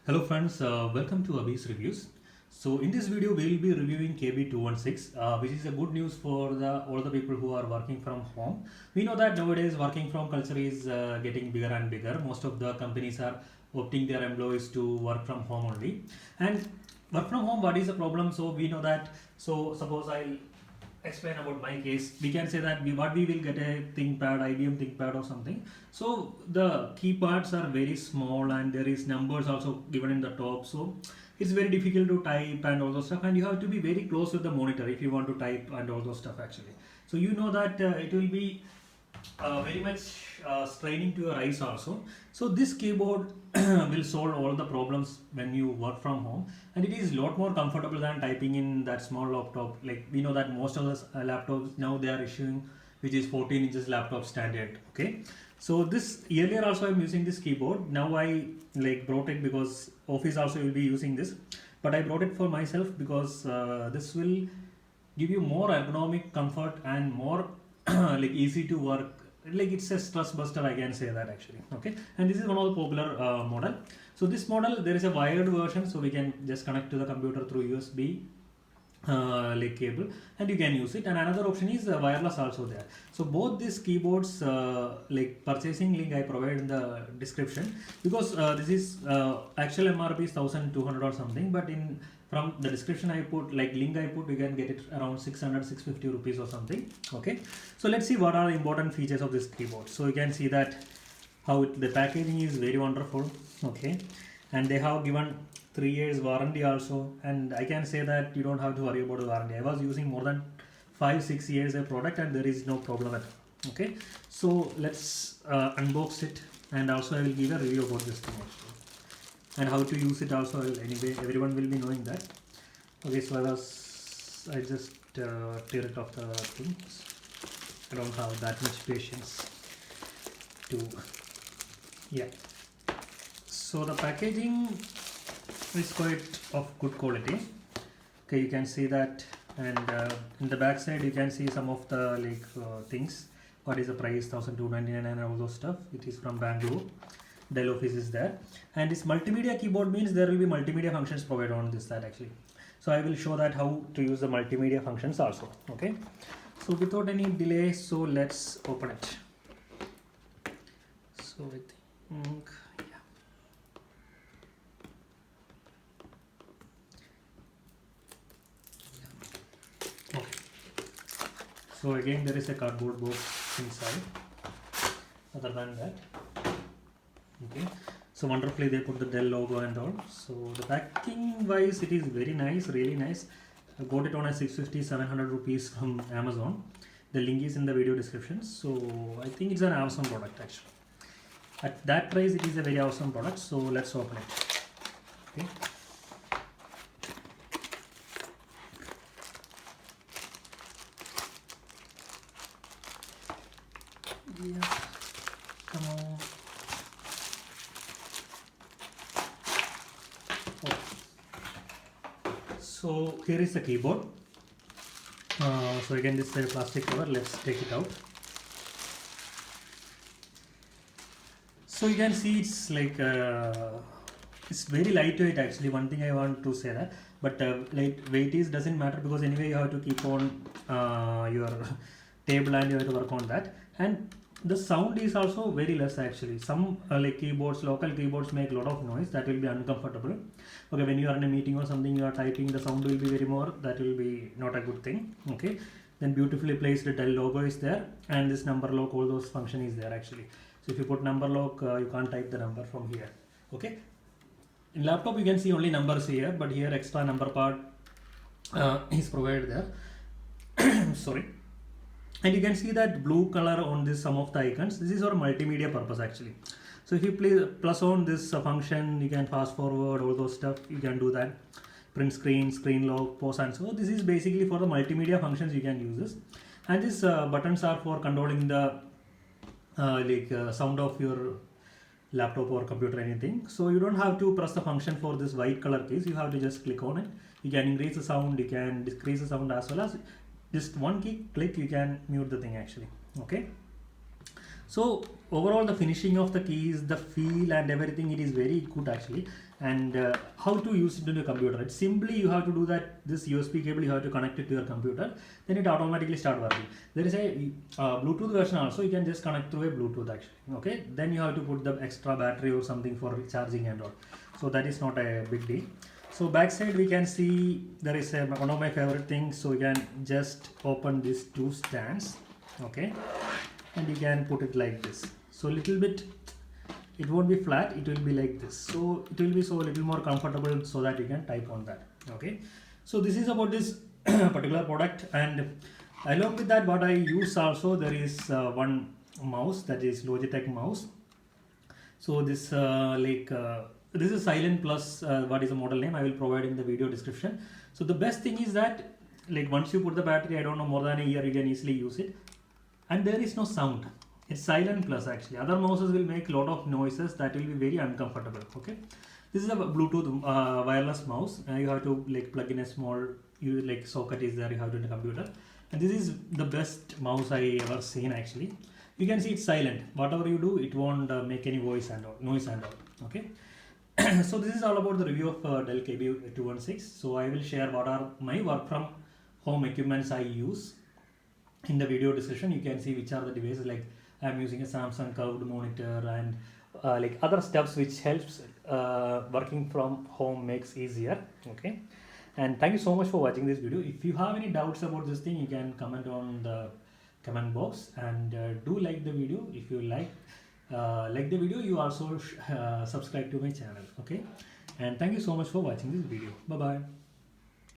Hello friends, welcome to Abhi's Reviews. So in this video we will be reviewing KB216, which is a good news for all the people who are working from home. We know that nowadays working from culture is getting bigger and bigger. Most of the companies are opting their employees to work from home only. And work from home, what is the problem? So we know that. So suppose I'll explain about my case. We can say that we will get a ThinkPad, IBM ThinkPad or something. So the keypads are very small and there is numbers also given in the top. So it's very difficult to type and all those stuff, and you have to be very close with the monitor if you want to type and all those stuff actually. So you know that it will be very much straining to your eyes also. So this keyboard will solve all the problems when you work from home, and it is a lot more comfortable than typing in that small laptop. Like we know that most of the laptops now they are issuing which is 14 inches laptop standard. Okay, so this earlier also I'm using this keyboard. Now I like brought it because office also will be using this, but I brought it for myself because this will give you more ergonomic comfort and more like easy to work. Like it's a stress buster, I can say that actually. Okay, and this is one of the popular model. So this model there is a wired version, so we can just connect to the computer through USB like cable, and you can use it. And another option is wireless also there. So both these keyboards like purchasing link I provide in the description, because this is actual MRP is 1200 or something, but in from the description I put, like link I put, you can get it around 600 650 rupees or something. Okay, so let's see what are the important features of this keyboard. So you can see that how the packaging is very wonderful. Okay, and they have given 3 years warranty also, and I can say that you don't have to worry about the warranty. I was using more than 5 6 years a product and there is no problem at all. Okay, so let's unbox it, and also I will give a review about this thing actually, and how to use it also. Anyway, everyone will be knowing that. Okay, so I just tear it off the things. I don't have that much patience to, yeah. So the packaging is quite of good quality. Okay, you can see that, and in the back side you can see some of the like things. What is the price? 1299 and all those stuff. It is from Bangalore. Dell Office is there, and this multimedia keyboard means there will be multimedia functions provided on this side actually. So I will show that how to use the multimedia functions also. Okay, so without any delay, so let's open it. So I think, yeah. Okay. So again there is a cardboard box inside. Other than that, okay. So wonderfully they put the Dell logo and all. So the packing wise it is very nice, really nice. I got it on a 650 700 rupees from Amazon. The link is in the video description. So I think it's an awesome product actually. At that price it is a very awesome product. So let's open it. Okay. Yeah, come on. Oh. So here is the keyboard. So again this is a plastic cover. Let's take it out. So you can see it's like it's very lightweight actually. One thing I want to say that, but weight is doesn't matter, because anyway you have to keep on your table and you have to work on that. And the sound is also very less actually. Some like keyboards, local keyboards make a lot of noise that will be uncomfortable. Okay, when you are in a meeting or something, you are typing, the sound will be very more, that will be not a good thing. Okay, then beautifully placed Dell logo is there, and this number lock, all those function is there actually. So if you put number lock, you can't type the number from here. Okay, in laptop you can see only numbers here, but here extra number part is provided there. Sorry. And you can see that blue color on this, some of the icons. This is for multimedia purpose actually. So if you plus on this function, you can fast forward, all those stuff, you can do that. Print screen, screen lock, pause, and so this is basically for the multimedia functions you can use this. And these buttons are for controlling the sound of your laptop or computer, anything. So you don't have to press the function for this white color keys. You have to just click on it. You can increase the sound, you can decrease the sound, as well as just one key click you can mute the thing actually. Okay, so overall the finishing of the keys, the feel and everything, it is very good actually. and how to use it in your computer. It's simply you have to do that. This USB cable you have to connect it to your computer, then it automatically start working. There is a Bluetooth version also. You can just connect through a Bluetooth actually. Okay, then you have to put the extra battery or something for charging and all. So that is not a big deal. So backside we can see there is one of my favorite things. So you can just open these two stands, okay, and you can put it like this. So little bit, it won't be flat, it will be like this. So it will be so a little more comfortable so that you can type on that. Okay, so this is about this particular product, and along with that what I use also, there is one mouse, that is Logitech mouse. So this this is Silent Plus, what is the model name, I will provide in the video description. So the best thing is that like once you put the battery, I don't know, more than a year you can easily use it, and there is no sound. It's Silent Plus actually. Other mouses will make lot of noises that will be very uncomfortable. Okay, this is a Bluetooth wireless mouse. You have to like plug in a small socket is there, you have to in the computer, and this is the best mouse I ever seen actually. You can see it's silent. Whatever you do, it won't make any voice and all, noise and all. Okay. So this is all about the review of Dell KB216. So I will share what are my work from home equipments I use in the video description. You can see which are the devices, like I'm using a Samsung curved monitor and like other stuffs which helps working from home makes easier. Okay, and thank you so much for watching this video. If you have any doubts about this thing, you can comment on the comment box, and do like the video. If you like the video, you also subscribe to my channel. Okay, and thank you so much for watching this video. Bye bye.